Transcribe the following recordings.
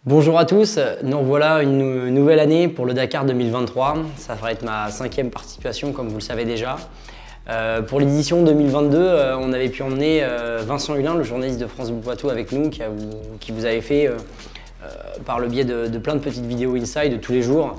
Bonjour à tous, nous revoilà une nouvelle année pour le Dakar 2023. Ça va être ma 5e participation comme vous le savez déjà. Pour l'édition 2022, on avait pu emmener Vincent Hulin, le journaliste de France Bleu Poitou avec nous, qui vous avait fait par le biais de plein de petites vidéos inside de tous les jours.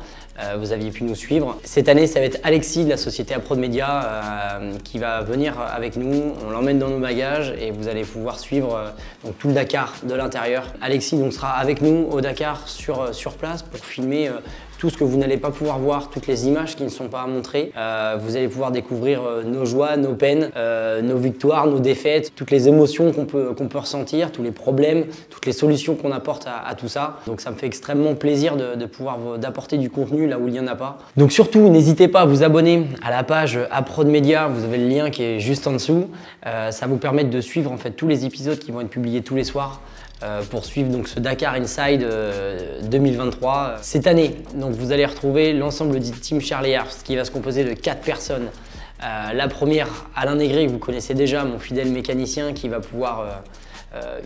Vous aviez pu nous suivre. Cette année, ça va être Alexis de la société Aprod Media qui va venir avec nous. On l'emmène dans nos bagages et vous allez pouvoir suivre donc, tout le Dakar de l'intérieur. Alexis donc, sera avec nous au Dakar sur place pour filmer tout ce que vous n'allez pas pouvoir voir, toutes les images qui ne sont pas montrées. Vous allez pouvoir découvrir nos joies, nos peines, nos victoires, nos défaites, toutes les émotions qu'on peut ressentir, tous les problèmes, toutes les solutions qu'on apporte à tout ça. Donc ça me fait extrêmement plaisir de pouvoir d'apporter du contenu là où il n'y en a pas. Donc surtout, n'hésitez pas à vous abonner à la page Aprod Media, vous avez le lien qui est juste en dessous. Ça va vous permettre de suivre en fait tous les épisodes qui vont être publiés tous les soirs. Pour suivre donc, ce Dakar Inside 2023 cette année. Donc vous allez retrouver l'ensemble du team Charlie Herbst qui va se composer de 4 personnes. La première, Alain Négré, que vous connaissez déjà, mon fidèle mécanicien qui va pouvoir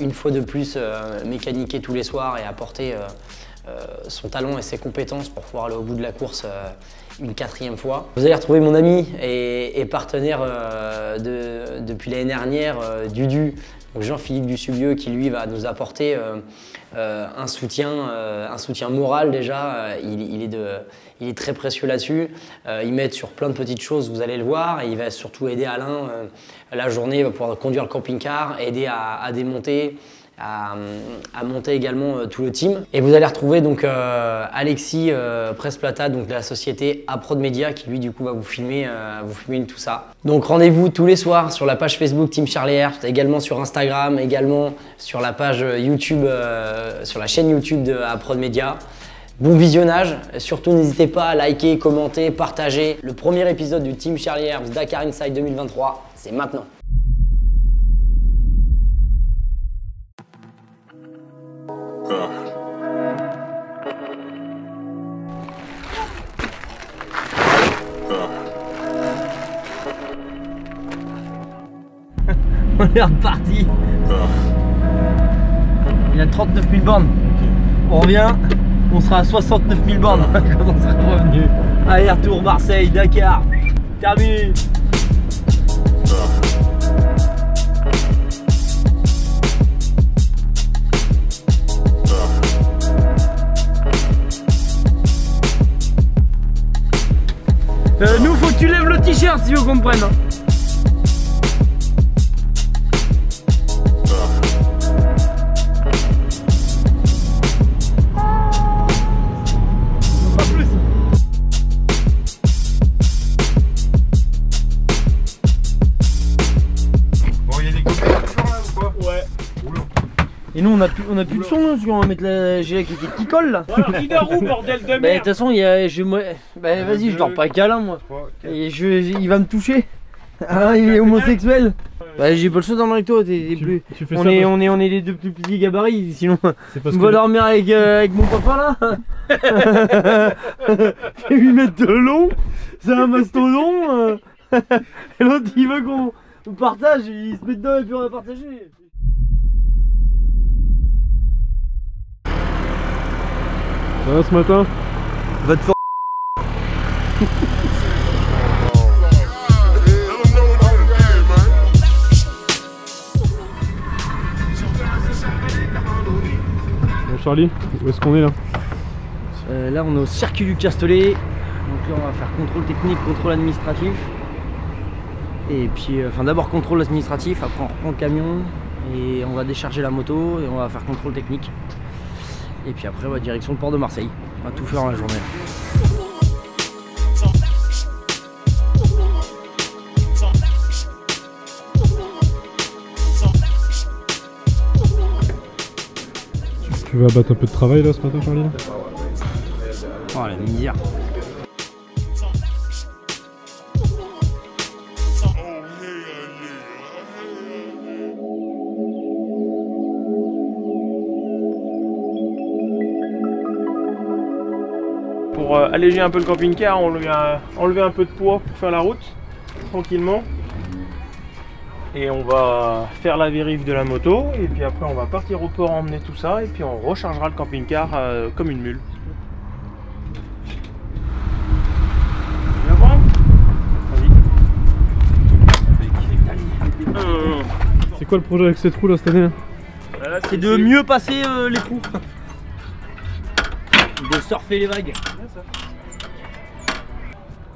une fois de plus mécaniquer tous les soirs et apporter son talent et ses compétences pour pouvoir aller au bout de la course une 4e fois. Vous allez retrouver mon ami et partenaire depuis l'année dernière, Dudu, Jean-Philippe Dussubieux, qui lui va nous apporter un soutien moral déjà. Il est très précieux là-dessus. Il m'aide sur plein de petites choses, vous allez le voir. Et il va surtout aider Alain la journée, il va pouvoir conduire le camping-car, aider à démonter, à monter également tout le team. Et vous allez retrouver donc Alexis Presse-Plata, donc de la société Aprod Media, qui lui du coup va vous filmer tout ça. Donc rendez-vous tous les soirs sur la page Facebook Team Charlie Herbst, également sur Instagram, également sur la page YouTube, sur la chaîne YouTube de Aprod Media. Bon visionnage, surtout n'hésitez pas à liker, commenter, partager. Le premier épisode du Team Charlie Herbst Dakar Inside 2023, c'est maintenant. On est reparti. Il y a 39 000 bornes. On revient, on sera à 69 000 bornes quand on sera revenu. Allez, retour Marseille, Dakar. Terminé. Nous, faut que tu lèves le t-shirt si on comprenne. Et nous on a plus de son hein, parce qu'on va mettre la gilet qui colle là. Ouais, alors, il dort où, bordel de merde? Bah de toute façon il y a. Bah vas-y, je dors pas câlin moi. Et il va me toucher. Ah, il est homosexuel. Bah j'ai pas le choix dormir avec toi, t'es plus. On est les deux plus petits gabarits, sinon on va dormir avec mon papa là. Fait 8 mètres de long, c'est un mastodon. Et l'autre il veut qu'on partage, il se met dedans et puis on va partager. Ça va ce matin? Va te faire. Bon Charlie, où est-ce qu'on est là? Là on est au circuit du Castellet. Donc là on va faire contrôle technique, contrôle administratif. Et puis enfin d'abord contrôle administratif, après on reprend le camion et on va décharger la moto et on va faire contrôle technique. Et puis après on va direction le port de Marseille. On va tout faire en la journée. Tu vas abattre un peu de travail là ce matin Charlie? Oh la misère. Pour alléger un peu le camping-car, enlever un peu de poids pour faire la route tranquillement. Et on va faire la vérif de la moto. Et puis après on va partir au port emmener tout ça. Et puis on rechargera le camping-car comme une mule. Tu viens voir ? Vas-y. C'est quoi le projet avec cette roue là cette année là? C'est de mieux passer les trous. De surfer les vagues.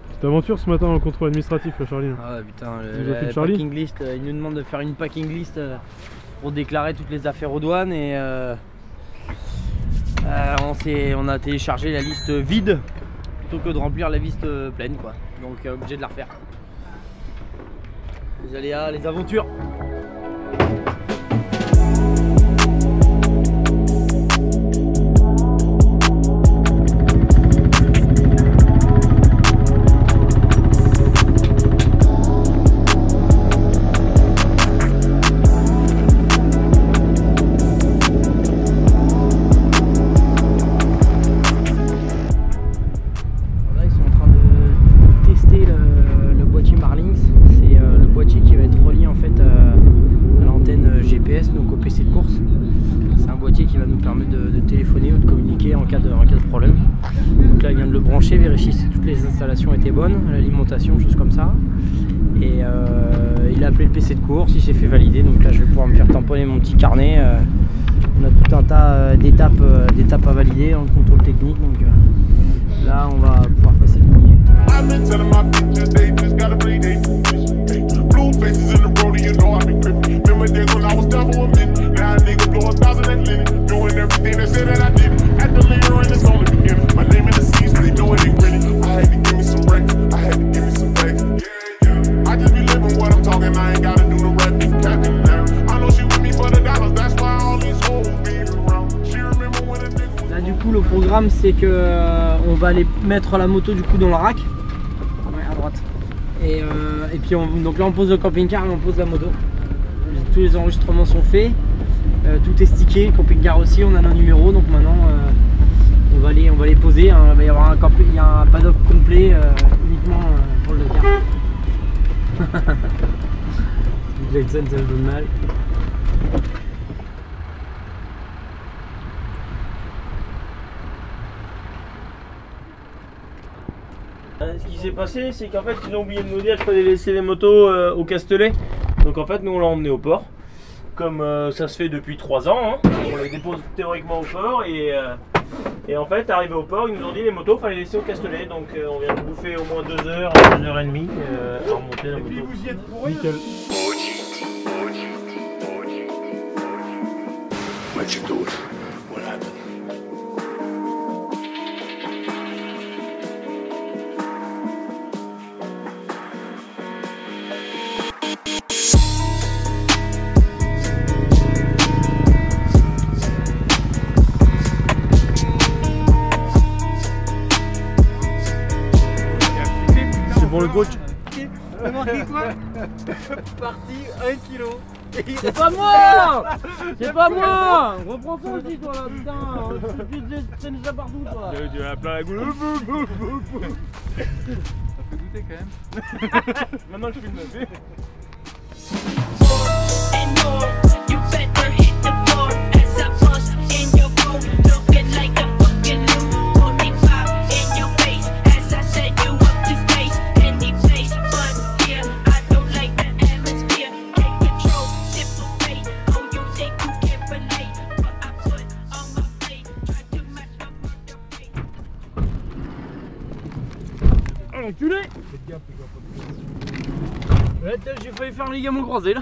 Petite aventure ce matin en contrôle administratif là Charlie. Ah putain, Vous avez fait le Charlie packing list, il nous demande de faire une packing list pour déclarer toutes les affaires aux douanes et on a téléchargé la liste vide plutôt que de remplir la liste pleine quoi. Donc obligé de la refaire. Les aléas, les aventures. Donc au PC de course, c'est un boîtier qui va nous permettre de téléphoner ou de communiquer en cas de problème. Donc là il vient de le brancher, vérifier si toutes les installations étaient bonnes, l'alimentation, choses comme ça. Et il a appelé le PC de course, il s'est fait valider. Donc là je vais pouvoir me faire tamponner mon petit carnet. On a tout un tas d'étapes à valider en contrôle technique. Donc là on va pouvoir passer le premier. Là du coup le programme c'est que on va aller mettre la moto du coup dans le rack. Ouais, à droite. Et puis donc là on pose le camping-car et on pose la moto. Tous les enregistrements sont faits, tout est stické, le camping-car aussi, on a nos numéros, donc maintenant on va les poser. Hein. Il va y avoir il y a un paddock complet uniquement pour le Dakar. Jackson, ça me donne mal. Ce qui s'est passé, c'est qu'en fait, ils ont oublié de nous dire qu'il fallait laisser les motos au Castellet. Donc en fait, nous on l'a emmené au port. Comme ça se fait depuis 3 ans, hein. On les dépose théoriquement au port et en fait, arrivé au port, ils nous ont dit les motos, fallait les laisser au Castellet. Donc on vient de bouffer au moins 2 heures, 2 heures et demie à remonter la moto. Et puis vous y êtes pour rien. Nickel. Why'd you do it? What happened? C'est pour le coach. T'as marqué quoi? Parti 1 kilo. C'est pas moi! C'est pas moi! Reprends ça aussi toi là, putain! Tu traînes ça partout toi! Tu vas plein la goule. Ça fait goûter quand même. Maintenant je filme. Enculé! J'ai failli faire un ligament croisé là.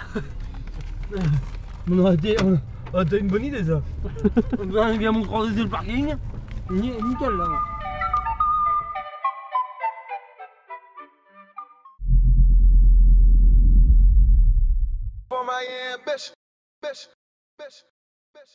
T'as une bonne idée ça. Un ligament croisé sur le parking. Nickel là. For my ambition, bitch, bitch, bitch.